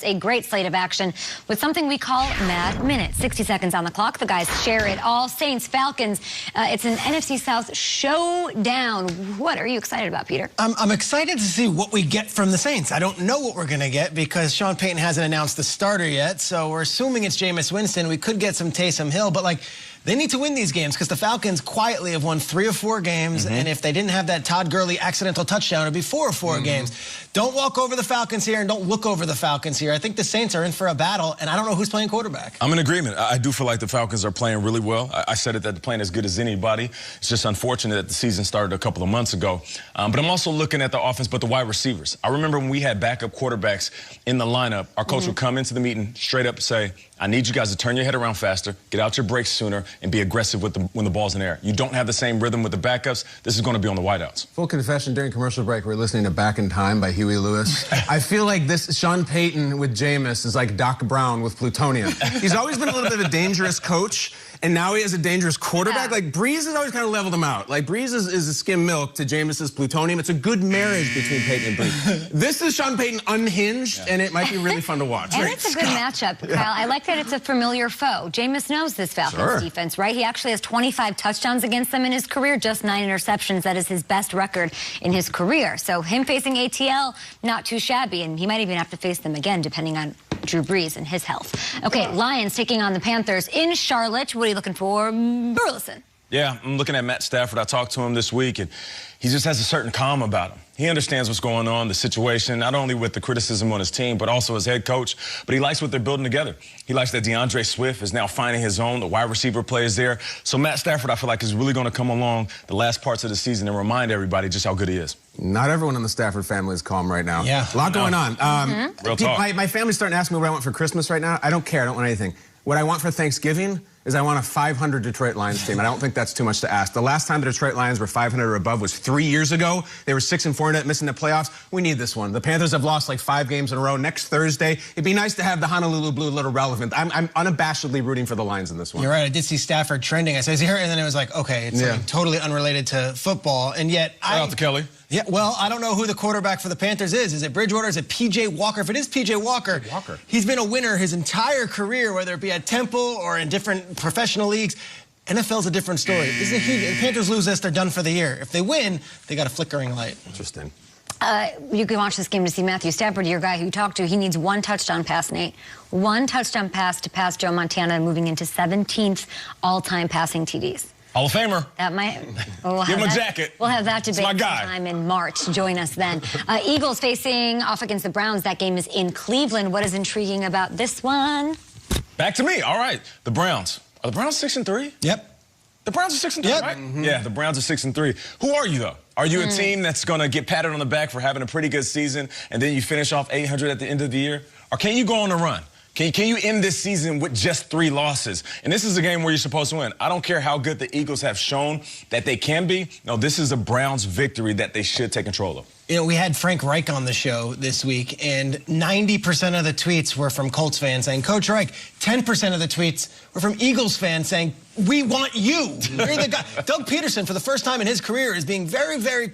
A great slate of action with something we call Mad Minute. 60 seconds on the clock. The guys share it all. Saints, Falcons. It's an NFC South showdown. What are you excited about, Peter? I'm excited to see what we get from the Saints. I don't know what we're going to get because Sean Payton hasn't announced the starter yet. So we're assuming it's Jameis Winston. We could get some Taysom Hill, but they need to win these games because the Falcons quietly have won 3 or 4 games, and if they didn't have that Todd Gurley accidental touchdown, it'd be 4 or 4 games. Don't walk over the Falcons here, and don't look over the Falcons here. I think the Saints are in for a battle, and I don't know who's playing quarterback. I'm in agreement. I do feel like the Falcons are playing really well. I said it that they're playing as good as anybody. It's just unfortunate that the season started a couple of months ago. But I'm also looking at the offense, but the wide receivers. I remember when we had backup quarterbacks in the lineup, our coach would come into the meeting straight up and say, I need you guys to turn your head around faster, get out your brakes sooner, and be aggressive with when the ball's in the air. You don't have the same rhythm with the backups. This is going to be on the wideouts. Full confession, during commercial break, we're listening to Back in Time by Huey Lewis. I feel like this Sean Payton with Jameis is like Doc Brown with plutonium. He's always been a little bit of a dangerous coach, and now he has a dangerous quarterback. Like, Breeze has always kind of leveled him out. Like, Breeze is a skim milk to Jameis's plutonium. It's a good marriage between Payton and Breeze. This is Sean Payton unhinged, and it might be really fun to watch. And it's a good matchup, Kyle. I like that it's a familiar foe. Jameis knows this Falcons defense, right? He actually has 25 touchdowns against them in his career, just 9 interceptions. That is his best record in his career. So him facing ATL, not too shabby, and he might even have to face them again, depending on Drew Brees and his health. Okay, Lions taking on the Panthers in Charlotte. What are you looking for? Burleson. Yeah, I'm looking at Matt Stafford. I talked to him this week, and he just has a certain calm about him. He understands what's going on, the situation, not only with the criticism on his team, but also as head coach. But he likes what they're building together. He likes that DeAndre Swift is now finding his own. The wide receiver play is there. So Matt Stafford, I feel like, is really going to come along the last parts of the season and remind everybody just how good he is. Not everyone in the Stafford family is calm right now. Yeah. A lot going on. Real talk. My family's starting to ask me what I want for Christmas right now. I don't care. I don't want anything. What I want for Thanksgiving is I want a 500 Detroit Lions team, and I don't think that's too much to ask. The last time the Detroit Lions were 500 or above was 3 years ago. They were 6-4 net, missing the playoffs. We need this one. The Panthers have lost like 5 games in a row. Next Thursday, it'd be nice to have the Honolulu Blue a little relevant. I'm unabashedly rooting for the Lions in this one. You're right. I did see Stafford trending. I said, is he hurt? And then it was like, okay, it's something totally unrelated to football. And yet, Shout out to Kelly. Yeah, well, I don't know who the quarterback for the Panthers is. Is it Bridgewater? Is it P.J. Walker? If it is P.J. Walker, he's been a winner his entire career, whether it be at Temple or in different professional leagues. NFL's a different story. The Panthers lose this, they're done for the year. If they win, they got a flickering light. Interesting. You can watch this game to see Matthew Stafford, your guy who you talked to. He needs 1 touchdown pass, Nate. 1 touchdown pass to pass Joe Montana, moving into 17th all-time passing TDs. Hall of Famer. That might. Give him a jacket. We'll have that debate sometime in March. Join us then. Eagles facing off against the Browns. That game is in Cleveland. What is intriguing about this one? Back to me. All right. The Browns. Are the Browns 6-3? Yep. The Browns are 6-3, right? Yeah, the Browns are 6-3. Who are you, though? Are you a team that's going to get patted on the back for having a pretty good season, and then you finish off 800 at the end of the year? Or can you go on a run? Can you end this season with just 3 losses? And this is a game where you're supposed to win. I don't care how good the Eagles have shown that they can be. No, this is a Browns victory that they should take control of. You know, we had Frank Reich on the show this week, and 90% of the tweets were from Colts fans saying, Coach Reich. 10% of the tweets were from Eagles fans saying, we want you. You're the guy. Doug Peterson, for the first time in his career, is being very, very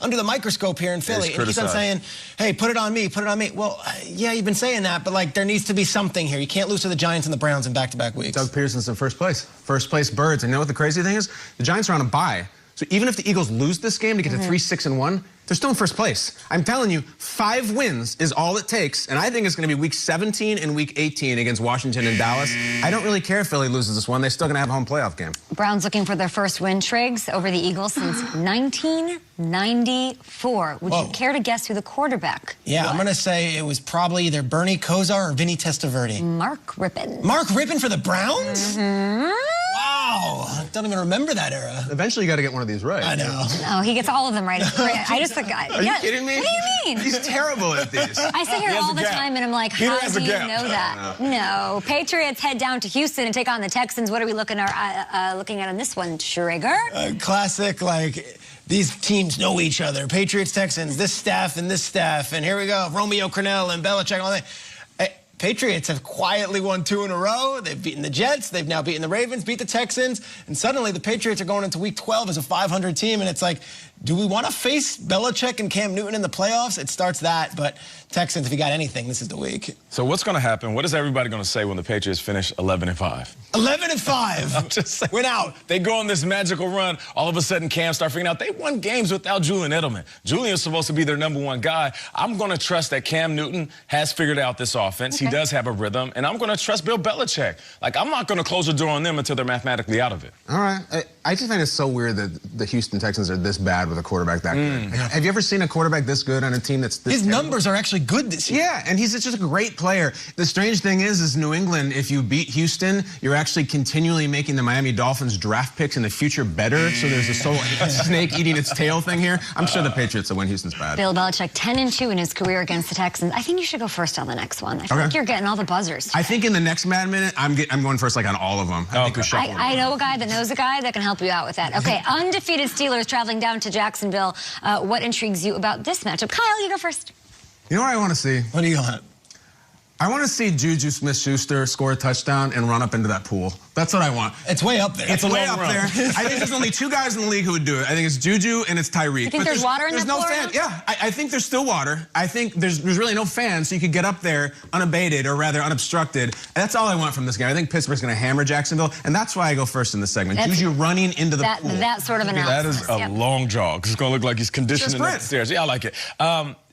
under the microscope here in Philly. And he's on saying, hey, put it on me, put it on me. Well, yeah, you've been saying that, but, there needs to be something here. You can't lose to the Giants and the Browns in back-to-back weeks. Doug Peterson's in first place. First place Birds. And you know what the crazy thing is? The Giants are on a bye. So even if the Eagles lose this game to get to 3-6-1, they're still in first place. I'm telling you, 5 wins is all it takes, and I think it's going to be Week 17 and Week 18 against Washington and Dallas. I don't really care if Philly loses this one. They're still going to have a home playoff game. Browns looking for their first win, Triggs, over the Eagles since 1994. Would you care to guess who the quarterback was? I'm going to say it was probably either Bernie Kosar or Vinny Testaverde. Mark Rippon. Mark Rippon for the Browns? Wow. I don't even remember that era. Eventually, you got to get one of these right. I know. No, he gets all of them right. I just think. Are you kidding me? What do you mean? He's terrible at these. I sit here all the time and I'm like, how do you know that? No. Patriots head down to Houston and take on the Texans. What are we looking at on this one, Trigger? Classic, these teams know each other. Patriots, Texans, this staff, and here we go. Romeo Crennel and Belichick, all that. Patriots have quietly won 2 in a row. They've beaten the Jets. They've now beaten the Ravens, beat the Texans. And suddenly the Patriots are going into Week 12 as a 500 team. And it's like, do we want to face Belichick and Cam Newton in the playoffs? It starts that. But Texans, if you got anything, this is the week. So what's going to happen? What is everybody going to say when the Patriots finish 11-5? 11-5. I'm just saying. Went out. They go on this magical run. All of a sudden, Cam start figuring out they won games without Julian Edelman. Julian is supposed to be their #1 guy. I'm going to trust that Cam Newton has figured out this offense. Okay. He does have a rhythm, and I'm going to trust Bill Belichick. Like, I'm not going to close the door on them until they're mathematically out of it. All right. I just find it so weird that the Houston Texans are this bad with a quarterback that good. Have you ever seen a quarterback this good on a team that's this His terrible? numbers are actually good this year. Yeah, and he's just a great player. The strange thing is New England, if you beat Houston, you're actually continually making the Miami Dolphins draft picks in the future better. So there's a snake eating its tail thing here. I'm sure the Patriots will win. Houston's bad. Bill Belichick, 10-2 in his career against the Texans. I think you should go first on the next one. I think you're getting all the buzzers today. I think in the next Mad Minute, I'm going first like on all of them. I think we're shuffling. I know a guy that knows a guy that can help you out with that. Okay, undefeated Steelers traveling down to Jacksonville. What intrigues you about this matchup? Kyle, you go first. You know what I want to see? What do you want? I want to see Juju Smith-Schuster score a touchdown and run up into that pool. That's what I want. It's way up there. It's way long up run. there. I think there's only 2 guys in the league who would do it. I think it's Juju and it's Tyreek. You think there's water in there's that no pool fans. around? Yeah, I think there's still water. I think there's really no fans, so you could get up there unabated, or rather unobstructed. That's all I want from this game. I think Pittsburgh's going to hammer Jacksonville, and that's why I go first in this segment. Juju running into the pool. That sort of analysis. That is a long jog. It's going to look like he's conditioning upstairs. Yeah, I like it.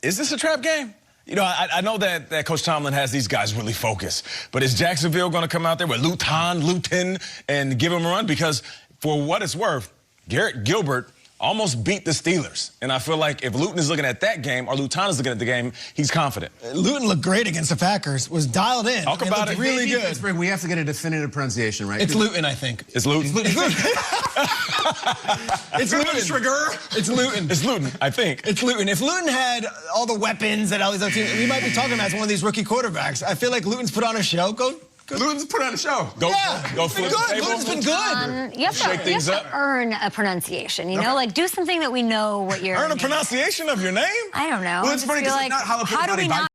Is this a trap game? You know, I know that Coach Tomlin has these guys really focused, but is Jacksonville going to come out there with Luton, and give him a run? Because for what it's worth, Garrett Gilbert almost beat the Steelers. And I feel like if Luton is looking at that game or Luton is looking at the game, he's confident. Luton looked great against the Packers, was dialed in. Talk about it. Really good. Pittsburgh, we have to get a definitive pronunciation, right? It's Luton, I think. It's Luton. It's Luton. It's Luton. It's Luton, I think. It's Luton. If Luton had all the weapons that all these other teams, we might be talking about as one of these rookie quarterbacks. I feel like Luton's put on a show. Go. Luton's put on a show. Go Been flip the good. table. Luton's been good. You have to earn a pronunciation, you know? Like, do something that we know what you're... Earn a pronunciation of your name? I don't know. Well, it's funny because it's not jalapeno how do we body not